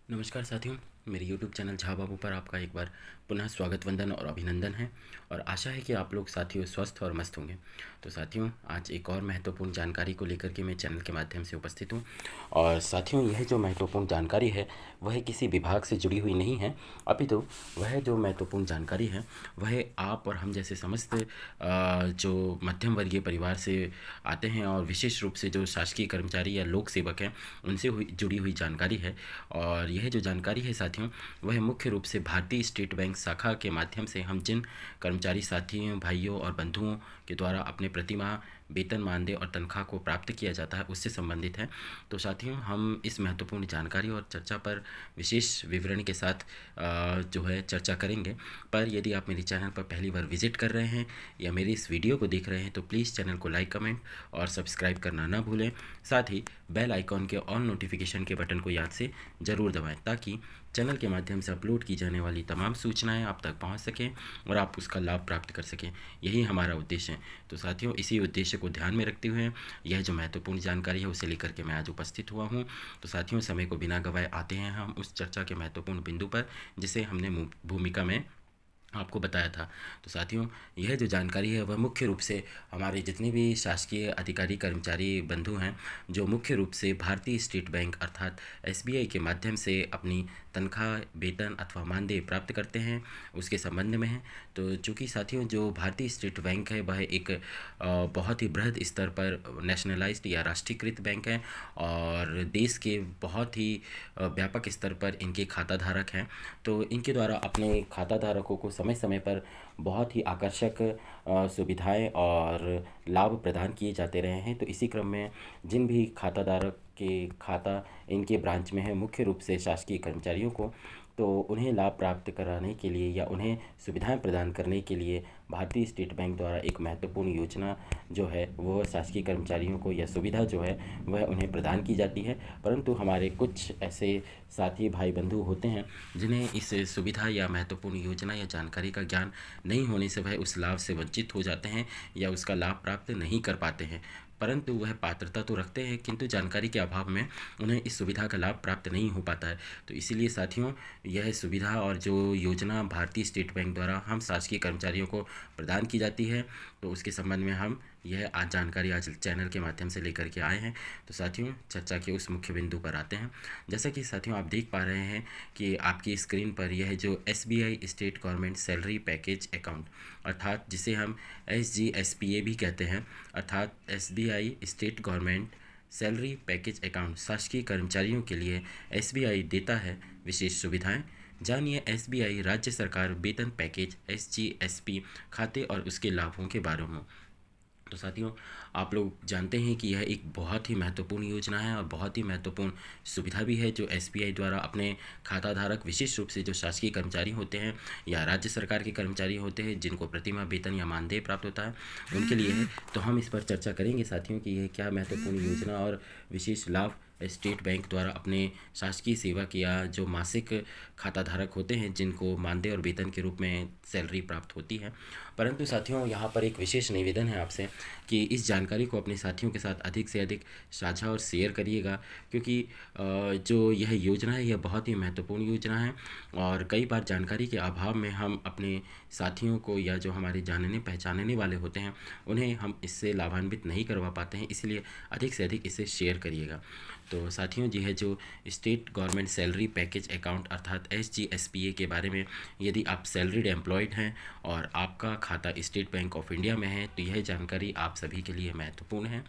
नमस्कार साथियों, मेरे YouTube चैनल झा बाबू पर आपका एक बार पुनः स्वागत वंदन और अभिनंदन है। और आशा है कि आप लोग साथियों स्वस्थ और मस्त होंगे। तो साथियों, आज एक और महत्वपूर्ण जानकारी को लेकर के मैं चैनल के माध्यम से उपस्थित हूँ। और साथियों, यह जो महत्वपूर्ण जानकारी है वह किसी विभाग से जुड़ी हुई नहीं है, अपितु वह जो महत्वपूर्ण जानकारी है वह आप और हम जैसे समस्त जो मध्यम वर्गीय परिवार से आते हैं और विशेष रूप से जो शासकीय कर्मचारी या लोक सेवक हैं उनसे जुड़ी हुई जानकारी है। और यह जो जानकारी है साथियों, वह मुख्य रूप से भारतीय स्टेट बैंक शाखा के माध्यम से हम जिन कर्मचारी साथियों, भाइयों और बंधुओं के द्वारा अपने प्रतिमाह वेतन, मानदेय और तनख्वाह को प्राप्त किया जाता है उससे संबंधित है। तो साथियों, हम इस महत्वपूर्ण जानकारी और चर्चा पर विशेष विवरण के साथ जो है चर्चा करेंगे। पर यदि आप मेरे चैनल पर पहली बार विजिट कर रहे हैं या मेरी इस वीडियो को देख रहे हैं तो प्लीज़ चैनल को लाइक, कमेंट और सब्सक्राइब करना ना भूलें। साथ ही बेल आइकॉन के ऑल नोटिफिकेशन के बटन को याद से ज़रूर दबाएं ताकि चैनल के माध्यम से अपलोड की जाने वाली तमाम सूचनाएं आप तक पहुंच सकें और आप उसका लाभ प्राप्त कर सकें। यही हमारा उद्देश्य है। तो साथियों, इसी उद्देश्य को ध्यान में रखते हुए यह जो महत्वपूर्ण जानकारी है उसे लेकर के मैं आज उपस्थित हुआ हूं। तो साथियों, समय को बिना गवाए आते हैं हम उस चर्चा के महत्वपूर्ण बिंदु पर जिसे हमने भूमिका में आपको बताया था। तो साथियों, यह जो जानकारी है वह मुख्य रूप से हमारे जितने भी शासकीय अधिकारी, कर्मचारी, बंधु हैं जो मुख्य रूप से भारतीय स्टेट बैंक अर्थात एसबीआई के माध्यम से अपनी तनख्वाह, वेतन अथवा मानदेय प्राप्त करते हैं उसके संबंध में है। तो चूँकि साथियों, जो भारतीय स्टेट बैंक है वह एक बहुत ही बृहद स्तर पर नेशनलाइज्ड या राष्ट्रीयकृत बैंक है और देश के बहुत ही व्यापक स्तर पर इनके खाता धारक हैं। तो इनके द्वारा अपने खाता धारकों को समय समय पर बहुत ही आकर्षक सुविधाएं और लाभ प्रदान किए जाते रहे हैं। तो इसी क्रम में जिन भी खाता धारक के खाता इनके ब्रांच में है मुख्य रूप से शासकीय कर्मचारियों को, तो उन्हें लाभ प्राप्त कराने के लिए या उन्हें सुविधाएं प्रदान करने के लिए भारतीय स्टेट बैंक द्वारा एक महत्वपूर्ण योजना जो है वो शासकीय कर्मचारियों को, या सुविधा जो है वह उन्हें प्रदान की जाती है। परंतु हमारे कुछ ऐसे साथी भाई बंधु होते हैं जिन्हें इस सुविधा या महत्वपूर्ण योजना या जानकारी का ज्ञान नहीं होने से वह उस लाभ से वंचित हो जाते हैं या उसका लाभ प्राप्त नहीं कर पाते हैं। परंतु वह पात्रता तो रखते हैं किंतु जानकारी के अभाव में उन्हें इस सुविधा का लाभ प्राप्त नहीं हो पाता है। तो इसीलिए साथियों, यह सुविधा और जो योजना भारतीय स्टेट बैंक द्वारा हम शासकीय कर्मचारियों को प्रदान की जाती है, तो उसके संबंध में हम यह आज जानकारी आज चैनल के माध्यम से लेकर के आए हैं। तो साथियों, चर्चा के उस मुख्य बिंदु पर आते हैं। जैसा कि साथियों आप देख पा रहे हैं कि आपकी स्क्रीन पर यह जो SBI state government salary package account अर्थात जिसे हम SGSPA भी कहते हैं, अर्थात SBI state government salary package account शासकीय कर्मचारियों के लिए SBI देता है विशेष सुविधाएं। जानिए SBI राज्य सरकार वेतन पैकेज SGSP खाते और उसके लाभों के बारे में। तो साथियों, आप लोग जानते हैं कि यह एक बहुत ही महत्वपूर्ण योजना है और बहुत ही महत्वपूर्ण सुविधा भी है जो SBI द्वारा अपने खाता धारक, विशेष रूप से जो शासकीय कर्मचारी होते हैं या राज्य सरकार के कर्मचारी होते हैं जिनको प्रतिमाह वेतन या मानदेय प्राप्त होता है उनके लिए है। तो हम इस पर चर्चा करेंगे साथियों कि यह क्या महत्वपूर्ण योजना और विशेष लाभ स्टेट बैंक द्वारा अपने शासकीय सेवक या जो मासिक खाता धारक होते हैं जिनको मानदेय और वेतन के रूप में सैलरी प्राप्त होती है। परंतु साथियों, यहाँ पर एक विशेष निवेदन है आपसे कि इस जानकारी को अपने साथियों के साथ अधिक से अधिक साझा और शेयर करिएगा, क्योंकि जो यह योजना है यह बहुत ही महत्वपूर्ण योजना है और कई बार जानकारी के अभाव में हम अपने साथियों को या जो हमारे जानने पहचानने वाले होते हैं उन्हें हम इससे लाभान्वित नहीं करवा पाते हैं। इसलिए अधिक से अधिक इसे शेयर करिएगा। तो साथियों, जी है जो state government salary package account अर्थात SGSPA के बारे में, यदि आप सैलरीड एम्प्लॉयड हैं और आपका खाता स्टेट बैंक ऑफ इंडिया में है तो यह जानकारी आप सभी के लिए महत्वपूर्ण है।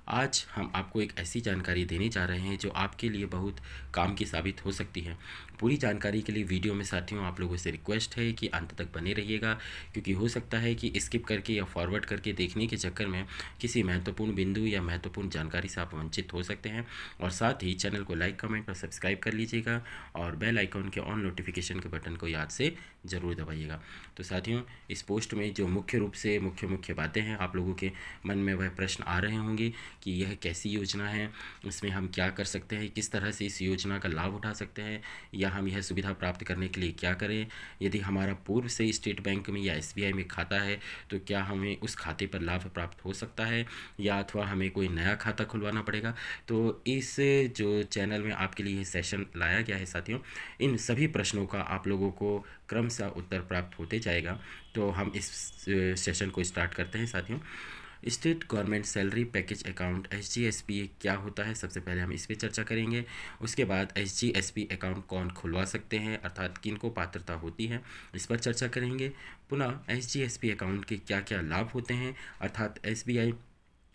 आज हम आपको एक ऐसी जानकारी देने जा रहे हैं जो आपके लिए बहुत काम की साबित हो सकती है। पूरी जानकारी के लिए वीडियो में साथियों आप लोगों से रिक्वेस्ट है कि अंत तक बने रहिएगा, क्योंकि हो सकता है कि स्किप करके या फॉरवर्ड करके देखने के चक्कर में किसी महत्वपूर्ण बिंदु या महत्वपूर्ण जानकारी से आप वंचित हो सकते हैं। और साथ ही चैनल को लाइक, कमेंट और सब्सक्राइब कर लीजिएगा और बेल आइकॉन के ऑन नोटिफिकेशन के बटन को याद से ज़रूर दबाइएगा। तो साथियों, इस पोस्ट में जो मुख्य रूप से मुख्य बातें हैं आप लोगों के मन में वह प्रश्न आ रहे होंगे कि यह कैसी योजना है, इसमें हम क्या कर सकते हैं, किस तरह से इस योजना का लाभ उठा सकते हैं, या हम यह सुविधा प्राप्त करने के लिए क्या करें। यदि हमारा पूर्व से स्टेट बैंक में या SBI में खाता है तो क्या हमें उस खाते पर लाभ प्राप्त हो सकता है, या अथवा हमें कोई नया खाता खुलवाना पड़ेगा। तो इस जो चैनल में आपके लिए सेशन लाया गया है साथियों, इन सभी प्रश्नों का आप लोगों को क्रमशः उत्तर प्राप्त होते जाएगा। तो हम इस सेशन को स्टार्ट करते हैं साथियों। State government salary package account SGSP क्या होता है, सबसे पहले हम इस पर चर्चा करेंगे। उसके बाद SGSP अकाउंट कौन खुलवा सकते हैं, अर्थात किन को पात्रता होती है, इस पर चर्चा करेंगे। पुनः SGSP अकाउंट के क्या क्या लाभ होते हैं, अर्थात SBI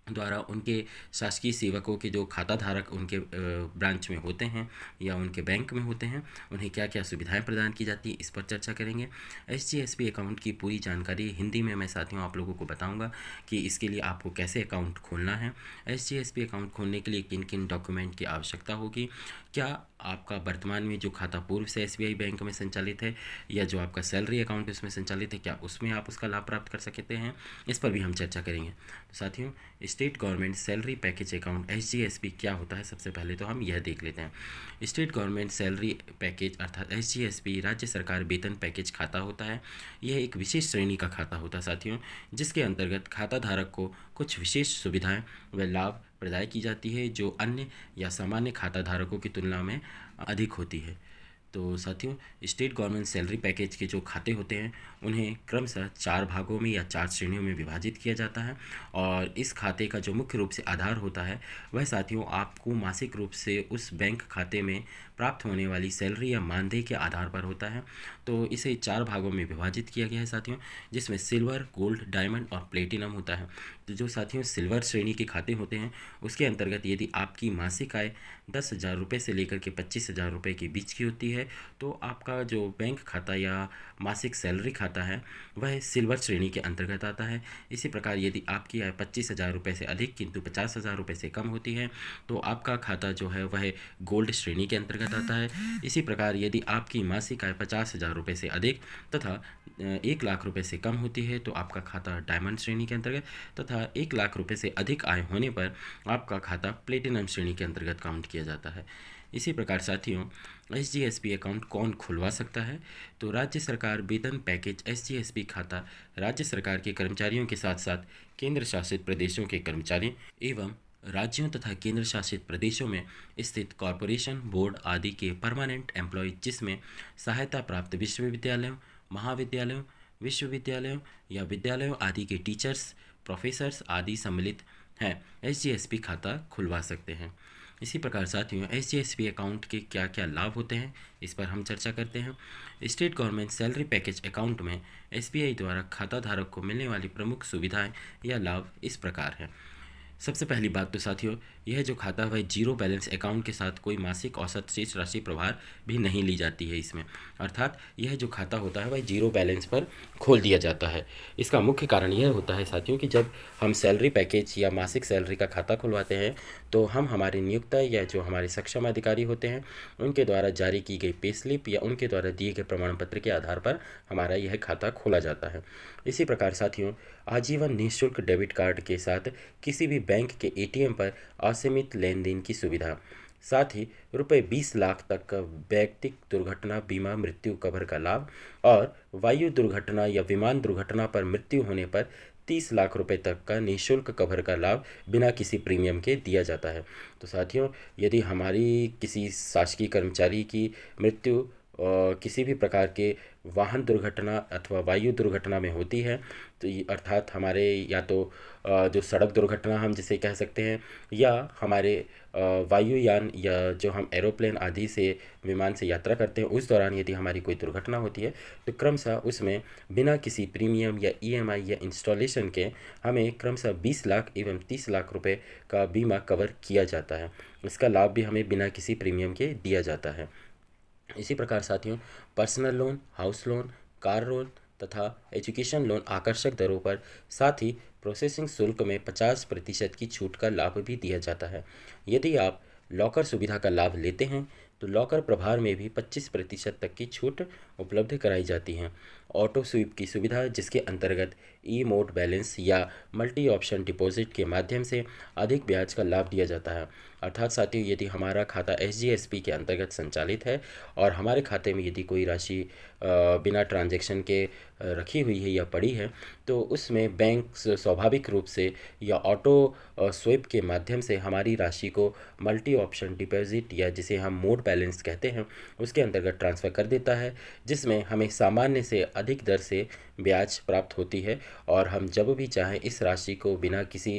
द्वारा उनके शासकीय सेवकों के जो खाता धारक उनके ब्रांच में होते हैं या उनके बैंक में होते हैं, उन्हें क्या क्या सुविधाएं प्रदान की जाती हैं, इस पर चर्चा करेंगे। SGSP अकाउंट की पूरी जानकारी हिंदी में मैं साथियों आप लोगों को बताऊंगा कि इसके लिए आपको कैसे अकाउंट खोलना है। SGSP अकाउंट खोलने के लिए किन किन डॉक्यूमेंट की आवश्यकता होगी, क्या आपका वर्तमान में जो खाता पूर्व से SBI बैंक में संचालित है या जो आपका सैलरी अकाउंट उसमें संचालित है, क्या उसमें आप उसका लाभ प्राप्त कर सकते हैं, इस पर भी हम चर्चा करेंगे। तो साथियों, state government salary package account SGSP क्या होता है, सबसे पहले तो हम यह देख लेते हैं। स्टेट गवर्नमेंट सैलरी पैकेज अर्थात SGSP राज्य सरकार वेतन पैकेज खाता होता है। यह एक विशेष श्रेणी का खाता होता है साथियों, जिसके अंतर्गत खाता धारक को कुछ विशेष सुविधाएं व लाभ प्रदान की जाती है जो अन्य या सामान्य खाता धारकों की तुलना में अधिक होती है। तो साथियों, स्टेट गवर्नमेंट सैलरी पैकेज के जो खाते होते हैं उन्हें क्रमशः 4 भागों में या 4 श्रेणियों में विभाजित किया जाता है। और इस खाते का जो मुख्य रूप से आधार होता है वह साथियों आपको मासिक रूप से उस बैंक खाते में प्राप्त होने वाली सैलरी या मानदेय के आधार पर होता है। तो इसे 4 भागों में विभाजित किया गया है साथियों, जिसमें सिल्वर, गोल्ड, डायमंड और प्लेटिनम होता है। तो जो साथियों सिल्वर श्रेणी के खाते होते हैं उसके अंतर्गत यदि आपकी मासिक आय 10,000 रुपये से लेकर के 25,000 रुपये के बीच की होती है तो आपका जो बैंक खाता या मासिक सैलरी खाता है वह सिल्वर श्रेणी के अंतर्गत आता है। इसी प्रकार यदि आपकी आय 25,000 रुपये से अधिक किंतु 50,000 रुपये से कम होती है तो आपका खाता जो है वह गोल्ड श्रेणी के अंतर्गत आता है। इसी प्रकार यदि आपकी मासिक आय 50,000 रुपये से अधिक तथा 1 लाख रुपये से कम होती है तो आपका खाता डायमंड श्रेणी के अंतर्गत, तथा 1 लाख रुपये से अधिक आय होने पर आपका खाता प्लेटिनम श्रेणी के अंतर्गत काउंट किया जाता है। इसी प्रकार साथियों, SGSP अकाउंट कौन खुलवा सकता है, तो राज्य सरकार वेतन पैकेज SGSP खाता राज्य सरकार के कर्मचारियों के साथ साथ केंद्र शासित प्रदेशों के कर्मचारी एवं राज्यों तथा केंद्र शासित प्रदेशों में स्थित कॉरपोरेशन, बोर्ड आदि के परमानेंट एम्प्लॉय जिसमें सहायता प्राप्त विश्वविद्यालयों, महाविद्यालयों, विश्वविद्यालयों या विद्यालयों आदि के टीचर्स, प्रोफेसर्स आदि सम्मिलित हैं, SGSP खाता खुलवा सकते हैं। इसी प्रकार साथियों, SGSP अकाउंट के क्या क्या लाभ होते हैं इस पर हम चर्चा करते हैं। State government salary package account में SBI द्वारा खाता धारक को मिलने वाली प्रमुख सुविधाएं या लाभ इस प्रकार हैं। सबसे पहली बात तो साथियों, यह जो खाता है वह जीरो बैलेंस अकाउंट के साथ कोई मासिक औसत शेष राशि प्रभार भी नहीं ली जाती है इसमें, अर्थात यह जो खाता होता है वह जीरो बैलेंस पर खोल दिया जाता है। इसका मुख्य कारण यह होता है साथियों कि जब हम सैलरी पैकेज या मासिक सैलरी का खाता खुलवाते हैं तो हम हमारे नियोक्ता या जो हमारे सक्षम अधिकारी होते हैं उनके द्वारा जारी की गई पे स्लिप या उनके द्वारा दिए गए प्रमाण पत्र के आधार पर हमारा यह खाता खोला जाता है। इसी प्रकार साथियों, आजीवन निःशुल्क डेबिट कार्ड के साथ किसी भी बैंक के ATM पर असीमित लेन देन की सुविधा, साथ ही रुपये 20 लाख तक का वैयक्तिक दुर्घटना बीमा मृत्यु कवर का लाभ और वायु दुर्घटना या विमान दुर्घटना पर मृत्यु होने पर 30 लाख रुपए तक का निःशुल्क कवर का लाभ बिना किसी प्रीमियम के दिया जाता है। तो साथियों, यदि हमारी किसी शासकीय कर्मचारी की मृत्यु किसी भी प्रकार के वाहन दुर्घटना अथवा वायु दुर्घटना में होती है तो अर्थात हमारे या तो जो सड़क दुर्घटना हम जिसे कह सकते हैं या हमारे वायुयान या जो हम एरोप्लेन आदि से विमान से यात्रा करते हैं उस दौरान यदि हमारी कोई दुर्घटना होती है तो क्रमशः उसमें बिना किसी प्रीमियम या EMI या इंस्टॉलेशन के हमें क्रमशः 20 लाख एवं 30 लाख रुपए का बीमा कवर किया जाता है। इसका लाभ भी हमें बिना किसी प्रीमियम के दिया जाता है। इसी प्रकार साथियों, personal loan, house loan, car loan तथा एजुकेशन लोन आकर्षक दरों पर, साथ ही प्रोसेसिंग शुल्क में 50% की छूट का लाभ भी दिया जाता है। यदि आप लॉकर सुविधा का लाभ लेते हैं तो लॉकर प्रभार में भी 25% तक की छूट उपलब्ध कराई जाती है। ऑटो स्वीप की सुविधा, जिसके अंतर्गत ई मोड बैलेंस या मल्टी ऑप्शन डिपॉजिट के माध्यम से अधिक ब्याज का लाभ दिया जाता है। अर्थात साथियों, यदि हमारा खाता SGSP के अंतर्गत संचालित है और हमारे खाते में यदि कोई राशि बिना ट्रांजैक्शन के रखी हुई है या पड़ी है, तो उसमें बैंक स्वाभाविक रूप से या ऑटो स्वीप के माध्यम से हमारी राशि को मल्टी ऑप्शन डिपॉजिट या जिसे हम मोड बैलेंस कहते हैं उसके अंतर्गत ट्रांसफ़र कर देता है, जिसमें हमें सामान्य से अधिक दर से ब्याज प्राप्त होती है और हम जब भी चाहें इस राशि को बिना किसी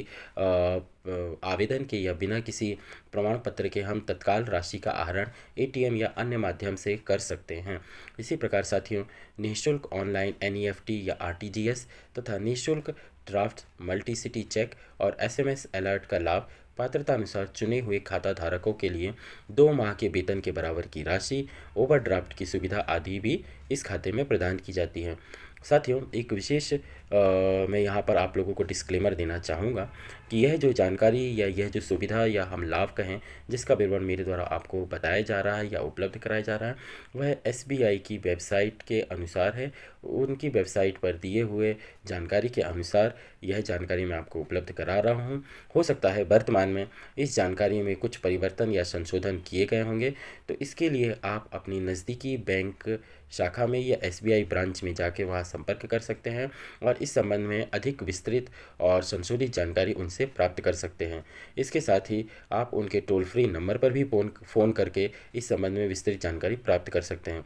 आवेदन के या बिना किसी प्रमाण पत्र के हम तत्काल राशि का आहरण ATM या अन्य माध्यम से कर सकते हैं। इसी प्रकार साथियों, निःशुल्क ऑनलाइन NEFT या RTGS तथा निःशुल्क ड्राफ्ट, मल्टी सिटी चेक और SMS अलर्ट का लाभ पात्रता अनुसार चुने हुए खाता धारकों के लिए 2 माह के वेतन के बराबर की राशि, ओवरड्राफ्ट की सुविधा आदि भी इस खाते में प्रदान की जाती है। साथियों, एक विशेष मैं यहाँ पर आप लोगों को डिस्क्लेमर देना चाहूँगा कि यह जो जानकारी या यह जो सुविधा या हम लाभ कहें जिसका विवरण मेरे द्वारा आपको बताया जा रहा है या उपलब्ध कराया जा रहा है, वह SBI की वेबसाइट के अनुसार है। उनकी वेबसाइट पर दिए हुए जानकारी के अनुसार यह जानकारी मैं आपको उपलब्ध करा रहा हूँ। हो सकता है वर्तमान में इस जानकारी में कुछ परिवर्तन या संशोधन किए गए होंगे, तो इसके लिए आप अपनी नज़दीकी बैंक शाखा में या SBI ब्रांच में जाके वहाँ संपर्क कर सकते हैं और इस संबंध में अधिक विस्तृत और संशोधित जानकारी उनसे प्राप्त कर सकते हैं। इसके साथ ही आप उनके टोल फ्री नंबर पर भी फ़ोन करके इस संबंध में विस्तृत जानकारी प्राप्त कर सकते हैं।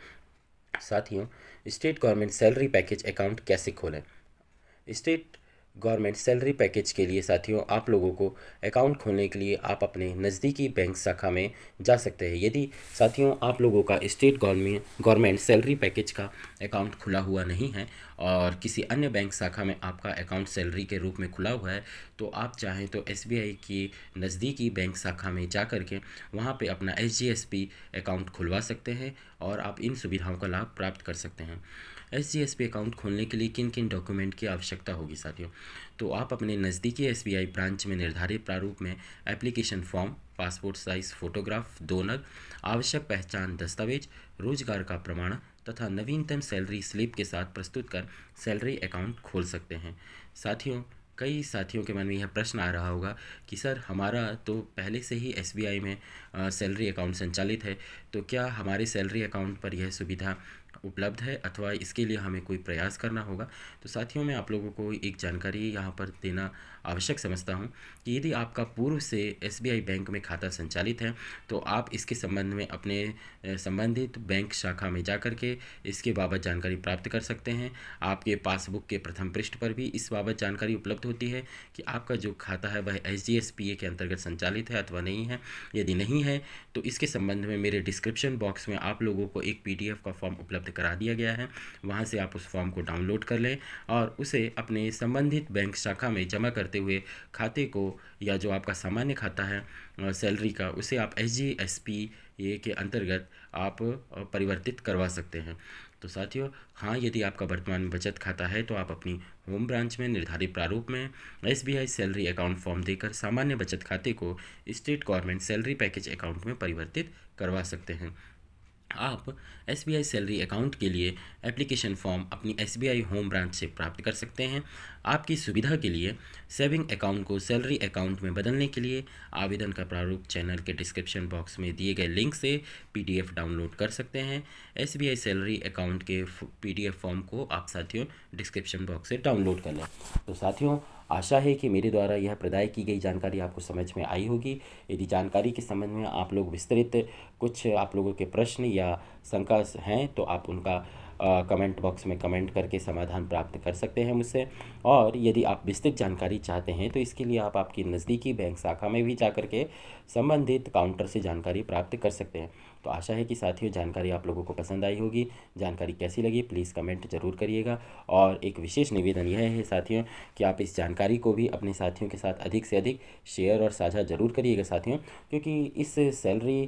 साथियों, state government salary package account कैसे खोलें? स्टेट गवर्नमेंट सैलरी पैकेज के लिए साथियों, आप लोगों को अकाउंट खोलने के लिए आप अपने नज़दीकी बैंक शाखा में जा सकते हैं। यदि साथियों आप लोगों का स्टेट गवर्नमेंट सैलरी पैकेज का अकाउंट खुला हुआ नहीं है और किसी अन्य बैंक शाखा में आपका अकाउंट सैलरी के रूप में खुला हुआ है, तो आप चाहें तो SBI की नज़दीकी बैंक शाखा में जा कर के वहाँ पे अपना SGSP अकाउंट खुलवा सकते हैं और आप इन सुविधाओं का लाभ प्राप्त कर सकते हैं। SGSP अकाउंट खोलने के लिए किन किन डॉक्यूमेंट की आवश्यकता होगी साथियों? तो आप अपने नज़दीकी SBI ब्रांच में निर्धारित प्रारूप में application form, passport size photograph 2 नग, आवश्यक पहचान दस्तावेज, रोजगार का प्रमाण तथा नवीनतम सैलरी स्लिप के साथ प्रस्तुत कर सैलरी अकाउंट खोल सकते हैं। साथियों, कई साथियों के मन में यह प्रश्न आ रहा होगा कि सर हमारा तो पहले से ही SBI में सैलरी अकाउंट संचालित है, तो क्या हमारे सैलरी अकाउंट पर यह सुविधा उपलब्ध है अथवा इसके लिए हमें कोई प्रयास करना होगा? तो साथियों, मैं आप लोगों को एक जानकारी यहाँ पर देना आवश्यक समझता हूँ कि यदि आपका पूर्व से SBI बैंक में खाता संचालित है, तो आप इसके संबंध में अपने संबंधित बैंक शाखा में जा कर के इसके बाबत जानकारी प्राप्त कर सकते हैं। आपके पासबुक के प्रथम पृष्ठ पर भी इस बाबत जानकारी उपलब्ध होती है कि आपका जो खाता है वह SGSPA के अंतर्गत संचालित है अथवा नहीं है। यदि नहीं है तो इसके संबंध में मेरे डिस्क्रिप्शन बॉक्स में आप लोगों को एक PDF का फॉर्म उपलब्ध करा दिया गया है। वहाँ से आप उस फॉर्म को डाउनलोड कर लें और उसे अपने संबंधित बैंक शाखा में जमा करते हुए खाते को या जो आपका सामान्य खाता है सैलरी का, उसे आप SGSPA के अंतर्गत आप परिवर्तित करवा सकते हैं। तो साथियों, हाँ, यदि आपका वर्तमान में बचत खाता है तो आप अपनी होम ब्रांच में निर्धारित प्रारूप में SBI सैलरी अकाउंट फॉर्म देकर सामान्य बचत खाते को state government salary package account में परिवर्तित करवा सकते हैं। आप SBI सैलरी अकाउंट के लिए एप्लीकेशन फॉर्म अपनी SBI होम ब्रांच से प्राप्त कर सकते हैं। आपकी सुविधा के लिए सेविंग अकाउंट को सैलरी अकाउंट में बदलने के लिए आवेदन का प्रारूप चैनल के डिस्क्रिप्शन बॉक्स में दिए गए लिंक से PDF डाउनलोड कर सकते हैं। SBI सैलरी अकाउंट के PDF फॉर्म को आप साथियों डिस्क्रिप्शन बॉक्स से डाउनलोड कर लें। तो साथियों, आशा है कि मेरे द्वारा यह प्रदाय की गई जानकारी आपको समझ में आई होगी। यदि जानकारी के संबंध में आप लोग विस्तृत कुछ आप लोगों के प्रश्न या शंका हैं तो आप उनका कमेंट बॉक्स में कमेंट करके समाधान प्राप्त कर सकते हैं मुझसे। और यदि आप विस्तृत जानकारी चाहते हैं तो इसके लिए आप आपकी नज़दीकी बैंक शाखा में भी जाकर के संबंधित काउंटर से जानकारी प्राप्त कर सकते हैं। तो आशा है कि साथियों जानकारी आप लोगों को पसंद आई होगी। जानकारी कैसी लगी प्लीज़ कमेंट ज़रूर करिएगा। और एक विशेष निवेदन यह है साथियों कि आप इस जानकारी को भी अपने साथियों के साथ अधिक से अधिक शेयर और साझा ज़रूर करिएगा साथियों, क्योंकि इस सैलरी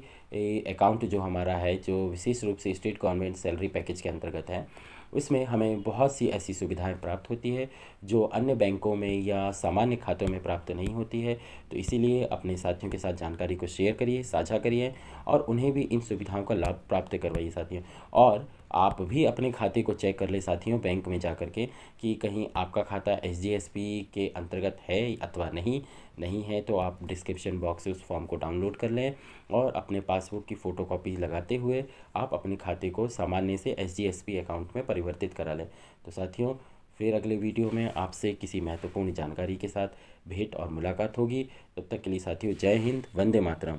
अकाउंट जो हमारा है, जो विशेष रूप से स्टेट गवर्नमेंट सैलरी पैकेज के अंतर्गत है, उसमें हमें बहुत सी ऐसी सुविधाएं प्राप्त होती है जो अन्य बैंकों में या सामान्य खातों में प्राप्त नहीं होती है। तो इसीलिए अपने साथियों के साथ जानकारी को शेयर करिए, साझा करिए और उन्हें भी इन सुविधाओं का लाभ प्राप्त करवाइए साथियों। और आप भी अपने खाते को चेक कर ले साथियों बैंक में जा कर के कि कहीं आपका खाता एसजीएसपी के अंतर्गत है अथवा नहीं है तो आप डिस्क्रिप्शन बॉक्स से उस फॉर्म को डाउनलोड कर लें और अपने पासबुक की फ़ोटोकॉपी लगाते हुए आप अपने खाते को सामान्य से एसजीएसपी अकाउंट में परिवर्तित करा लें। तो साथियों फिर अगले वीडियो में आपसे किसी महत्वपूर्ण जानकारी के साथ भेंट और मुलाकात होगी। तब तक के लिए साथियों जय हिंद, वंदे मातरम।